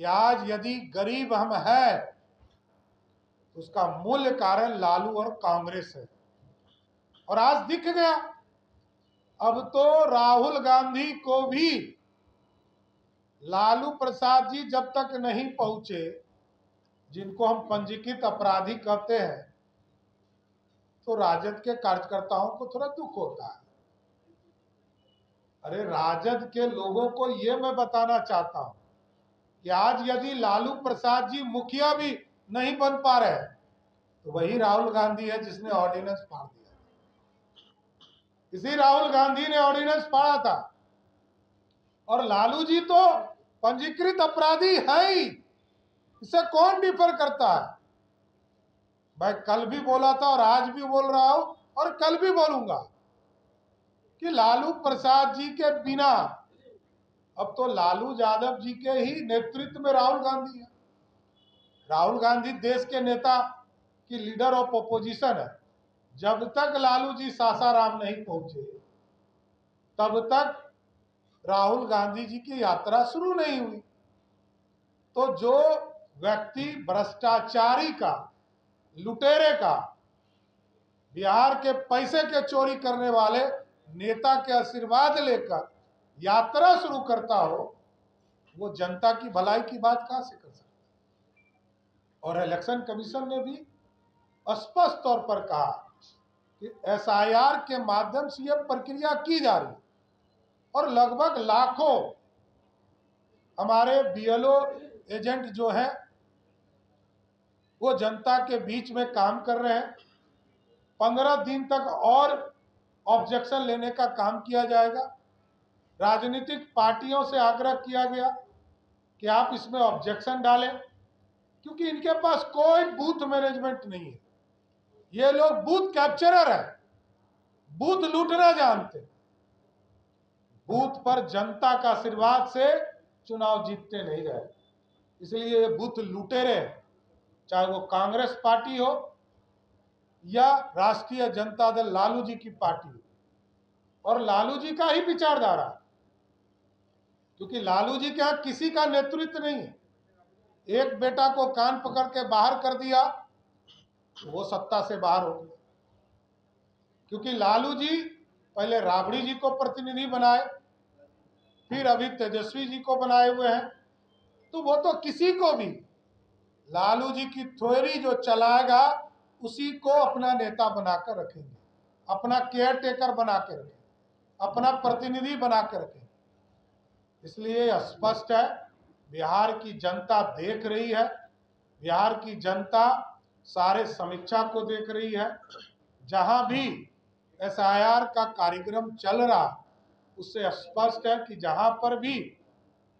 कि आज यदि गरीब हम है तो उसका मूल कारण लालू और कांग्रेस है। और आज दिख गया, अब तो राहुल गांधी को भी लालू प्रसाद जी जब तक नहीं पहुंचे, जिनको हम पंजीकृत अपराधी कहते हैं, तो राजद के कार्यकर्ताओं को थोड़ा दुख होता है। अरे राजद के लोगों को ये मैं बताना चाहता हूं कि आज यदि लालू प्रसाद जी मुखिया भी नहीं बन पा रहे तो वही राहुल गांधी है जिसने ऑर्डिनेंस फाड़ दिया। इसी राहुल गांधी ने ऑर्डिनेंस फाड़ा था। और लालू जी तो पंजीकृत अपराधी है ही, इसे कौन डिफर करता है। मैं कल भी बोला था और आज भी बोल रहा हूं और कल भी बोलूंगा कि लालू प्रसाद जी के बिना अब तो लालू यादव जी के ही नेतृत्व में राहुल गांधी है। राहुल गांधी देश के नेता की लीडर ऑफ ओपोजिशन है। जब तक लालू जी सासाराम नहीं पहुंचे तब तक राहुल गांधी जी की यात्रा शुरू नहीं हुई। तो जो व्यक्ति भ्रष्टाचारी का, लुटेरे का, बिहार के पैसे के चोरी करने वाले नेता के आशीर्वाद लेकर यात्रा शुरू करता हो, वो जनता की भलाई की बात कहां से कर सकता है। और इलेक्शन कमीशन ने भी स्पष्ट तौर पर कहा कि एसआईआर के माध्यम से यह प्रक्रिया की जा रही है और लगभग लाखों हमारे बीएलओ एजेंट जो हैं वो जनता के बीच में काम कर रहे हैं। 15 दिन तक और ऑब्जेक्शन लेने का काम किया जाएगा। राजनीतिक पार्टियों से आग्रह किया गया कि आप इसमें ऑब्जेक्शन डालें, क्योंकि इनके पास कोई बूथ मैनेजमेंट नहीं है। ये लोग बूथ कैप्चरर है, बूथ लूटना जानते। बूथ पर जनता का आशीर्वाद से चुनाव जीतते नहीं रहे, इसलिए ये बूथ लुटेरे, चाहे वो कांग्रेस पार्टी हो या राष्ट्रीय जनता दल लालू जी की पार्टी हो, और लालू जी का ही विचारधारा, क्योंकि लालू जी के यहां किसी का नेतृत्व नहीं है। एक बेटा को कान पकड़ के बाहर कर दिया तो वो सत्ता से बाहर हो गया, क्योंकि लालू जी पहले राबड़ी जी को प्रतिनिधि बनाए, फिर अभी तेजस्वी जी को बनाए हुए हैं। तो वो तो किसी को भी लालू जी की थ्योरी जो चलाएगा उसी को अपना नेता बनाकर रखेंगे, अपना केयर टेकर बना के रखेंगे, अपना प्रतिनिधि बना के रखेंगे। इसलिए स्पष्ट है, बिहार की जनता देख रही है, बिहार की जनता सारे समीक्षा को देख रही है। जहां भी एसआईआर का कार्यक्रम चल रहा उससे स्पष्ट है कि जहां पर भी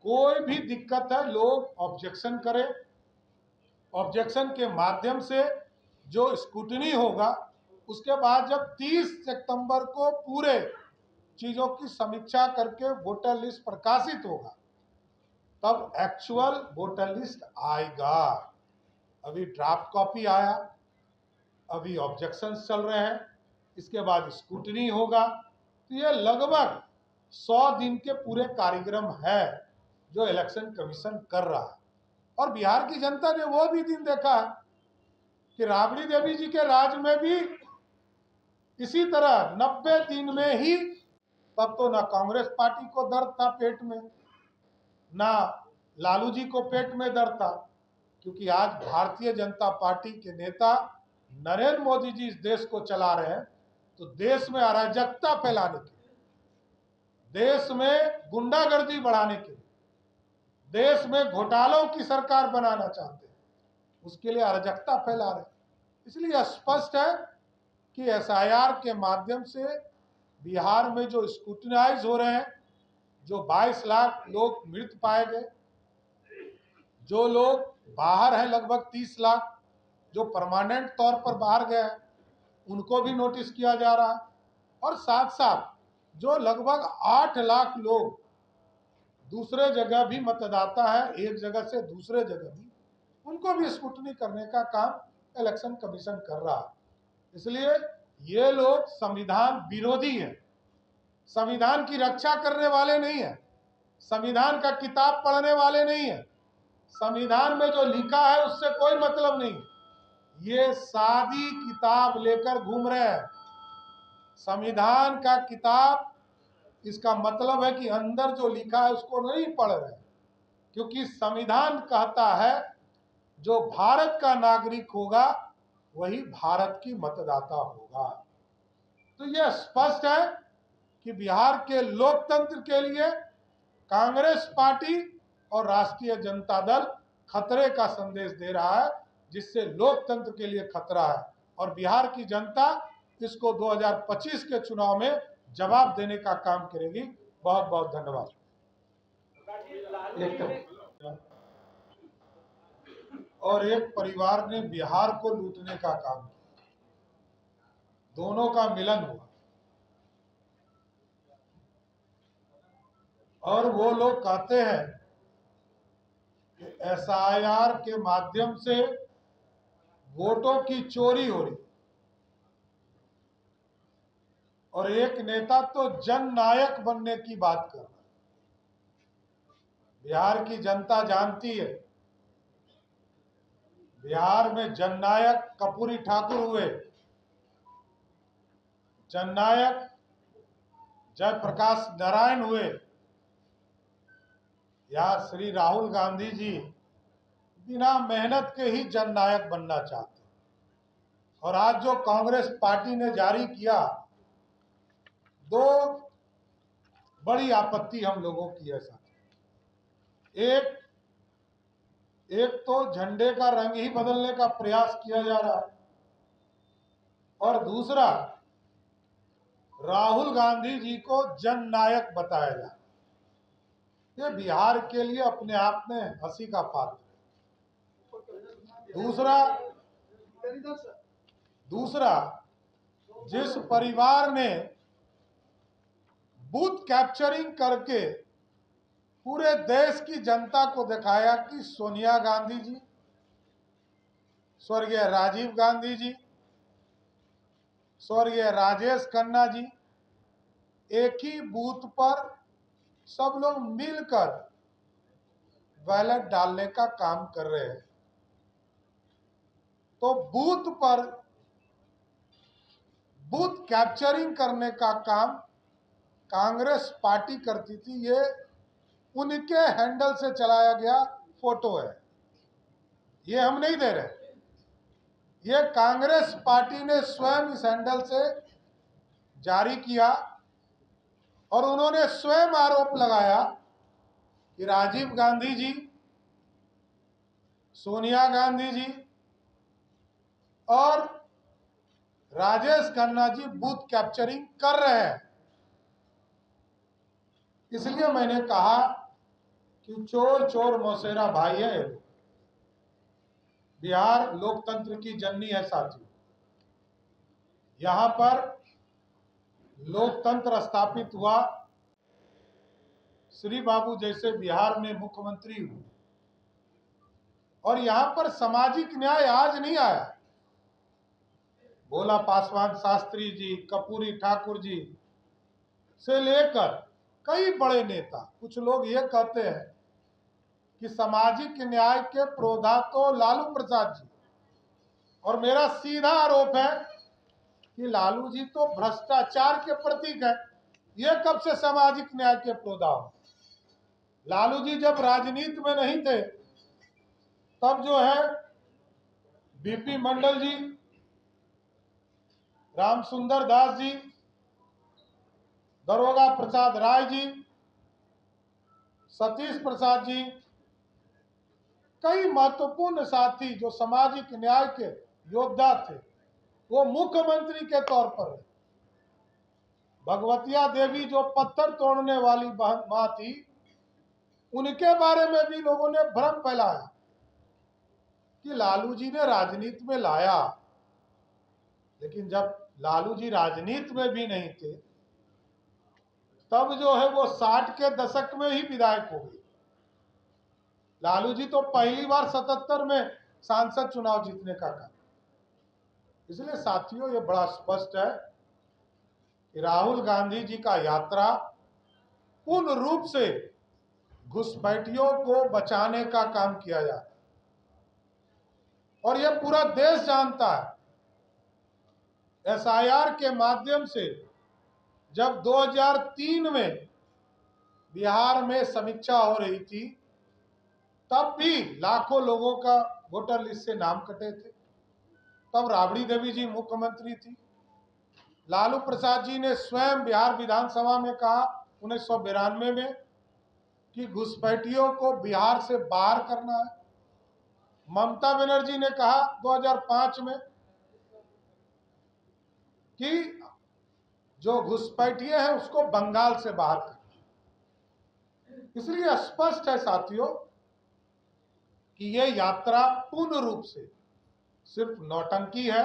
कोई भी दिक्कत है लोग ऑब्जेक्शन करें। ऑब्जेक्शन के माध्यम से जो स्क्रूटनी होगा, उसके बाद जब 30 सितंबर को पूरे चीजों की समीक्षा करके वोटर लिस्ट प्रकाशित होगा तब एक्चुअल वोटर लिस्ट आएगा। अभी ड्राफ्ट कॉपी आया, अभी ऑब्जेक्शंस चल रहे हैं, इसके बाद स्क्रूटनी होगा। तो ये लगभग 100 दिन के पूरे कार्यक्रम है जो इलेक्शन कमीशन कर रहा है। और बिहार की जनता ने वो भी दिन देखा है कि राबड़ी देवी जी के राज में भी इसी तरह 90 दिन में ही, तब तो ना कांग्रेस पार्टी को दर्द था पेट में, ना लालू जी को पेट में दर्द था, क्योंकि आज भारतीय जनता पार्टी के नेता नरेंद्र मोदी जी इस देश को चला रहे हैं। तो देश में अराजकता फैलाने के लिए, देश में गुंडागर्दी बढ़ाने के लिए, देश में घोटालों की सरकार बनाना चाहते हैं, उसके लिए अराजकता फैला रहे हैं। इसलिए स्पष्ट है कि एसआईआर के माध्यम से बिहार में जो स्क्रूटनाइज हो रहे हैं, जो 22 लाख लोग मृत पाए गए, जो लोग बाहर हैं लगभग 30 लाख, जो परमानेंट तौर पर बाहर गए हैं उनको भी नोटिस किया जा रहा है, और साथ साथ जो लगभग 8 लाख लोग दूसरे जगह भी मतदाता है, एक जगह से दूसरे जगह भी, उनको भी स्क्रूटनी करने का काम इलेक्शन कमीशन कर रहा है। इसलिए ये लोग संविधान विरोधी हैं, संविधान की रक्षा करने वाले नहीं है, संविधान का किताब पढ़ने वाले नहीं है, संविधान में जो लिखा है उससे कोई मतलब नहीं। ये सादी किताब लेकर घूम रहे हैं। संविधान का किताब, इसका मतलब है कि अंदर जो लिखा है उसको नहीं पढ़ रहे, क्योंकि संविधान कहता है जो भारत का नागरिक होगा वही भारत की मतदाता होगा। तो यह स्पष्ट है कि बिहार के लोकतंत्र के लिए कांग्रेस पार्टी और राष्ट्रीय जनता दल खतरे का संदेश दे रहा है, जिससे लोकतंत्र के लिए खतरा है। और बिहार की जनता इसको 2025 के चुनाव में जवाब देने का काम करेगी। बहुत बहुत धन्यवाद। और एक परिवार ने बिहार को लूटने का काम किया, दोनों का मिलन हुआ। और वो लोग कहते हैं कि SIR के माध्यम से वोटों की चोरी हो रही, और एक नेता तो जननायक बनने की बात कर रहा है। बिहार की जनता जानती है, बिहार में जननायक कर्पूरी ठाकुर हुए, जननायक जयप्रकाश नारायण हुए, या श्री राहुल गांधी जी बिना मेहनत के ही जननायक बनना चाहते हैं। और आज जो कांग्रेस पार्टी ने जारी किया, दो बड़ी आपत्ति हम लोगों की है साथ। एक तो झंडे का रंग ही बदलने का प्रयास किया जा रहा है, और दूसरा राहुल गांधी जी को जननायक बताया जा रहा है। ये बिहार के लिए अपने आप में हंसी का पात्र है। दूसरा, जिस परिवार ने बूथ कैप्चरिंग करके पूरे देश की जनता को दिखाया कि सोनिया गांधी जी, स्वर्गीय राजीव गांधी जी, स्वर्गीय राजेश खन्ना जी एक ही बूथ पर सब लोग मिलकर बैलेट डालने का काम कर रहे हैं, तो बूथ पर बूथ कैप्चरिंग करने का काम कांग्रेस पार्टी करती थी। ये उनके हैंडल से चलाया गया फोटो है, ये हम नहीं दे रहे। ये कांग्रेस पार्टी ने स्वयं इस हैंडल से जारी किया, और उन्होंने स्वयं आरोप लगाया कि राजीव गांधी जी, सोनिया गांधी जी और राजेश खन्ना जी बूथ कैप्चरिंग कर रहे हैं। इसलिए मैंने कहा कि चोर चोर मौसेरा भाई है। बिहार लोकतंत्र की जननी है साथियों। यहां पर लोकतंत्र स्थापित हुआ, श्री बाबू जैसे बिहार में मुख्यमंत्री हुए, और यहां पर सामाजिक न्याय आज नहीं आया। भोला पासवान शास्त्री जी, कर्पूरी ठाकुर जी से लेकर कई बड़े नेता, कुछ लोग ये कहते हैं कि सामाजिक न्याय के प्रोधा तो लालू प्रसाद जी, और मेरा सीधा आरोप है कि लालू जी तो भ्रष्टाचार के प्रतीक है। ये कब से सामाजिक न्याय के प्रोधा हो? लालू जी जब राजनीति में नहीं थे तब जो है बीपी मंडल जी, रामसुंदर दास जी, दरोगा प्रसाद राय जी, सतीश प्रसाद जी, कई महत्वपूर्ण साथी जो सामाजिक न्याय के योद्धा थे, वो मुख्यमंत्री के तौर पर। भगवतिया देवी जो पत्थर तोड़ने वाली मां थी, उनके बारे में भी लोगों ने भ्रम फैलाया कि लालू जी ने राजनीति में लाया, लेकिन जब लालू जी राजनीति में भी नहीं थे तब जो है वो 60 के दशक में ही विधायक हो गए। लालू जी तो पहली बार 77 में सांसद चुनाव जीतने का काम। इसलिए साथियों, ये बड़ा स्पष्ट है कि राहुल गांधी जी का यात्रा पूर्ण रूप से घुसपैठियों को बचाने का काम किया जाता है। और यह पूरा देश जानता है। एसआईआर के माध्यम से जब 2003 में बिहार में समीक्षा हो रही थी, तब भी लाखों लोगों का वोटर लिस्ट से नाम कटे थे। तब राबड़ी देवी जी मुख्यमंत्री थी। लालू प्रसाद जी ने स्वयं बिहार विधानसभा में कहा 1992 में कि घुसपैठियों को बिहार से बाहर करना है। ममता बनर्जी ने कहा 2005 में कि जो घुसपैठिए हैं उसको बंगाल से बाहर करना। इसलिए स्पष्ट है साथियों कि यह यात्रा पूर्ण रूप से सिर्फ नौटंकी है।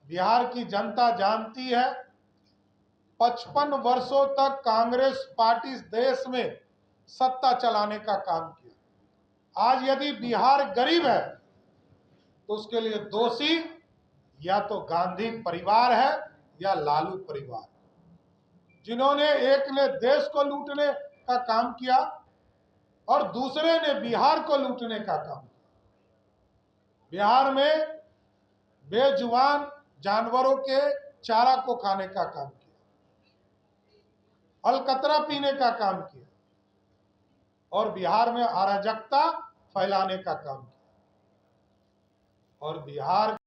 बिहार की जनता जानती है 55 वर्षों तक कांग्रेस पार्टी इस देश में सत्ता चलाने का काम किया। आज यदि बिहार गरीब है तो उसके लिए दोषी या तो गांधी परिवार है या लालू परिवार, जिन्होंने एक ने देश को लूटने का काम किया और दूसरे ने बिहार को लूटने का काम किया। बिहार में बेजुबान जानवरों के चारा को खाने का काम किया, अलकतरा पीने का काम किया और बिहार में अराजकता फैलाने का काम किया। और बिहार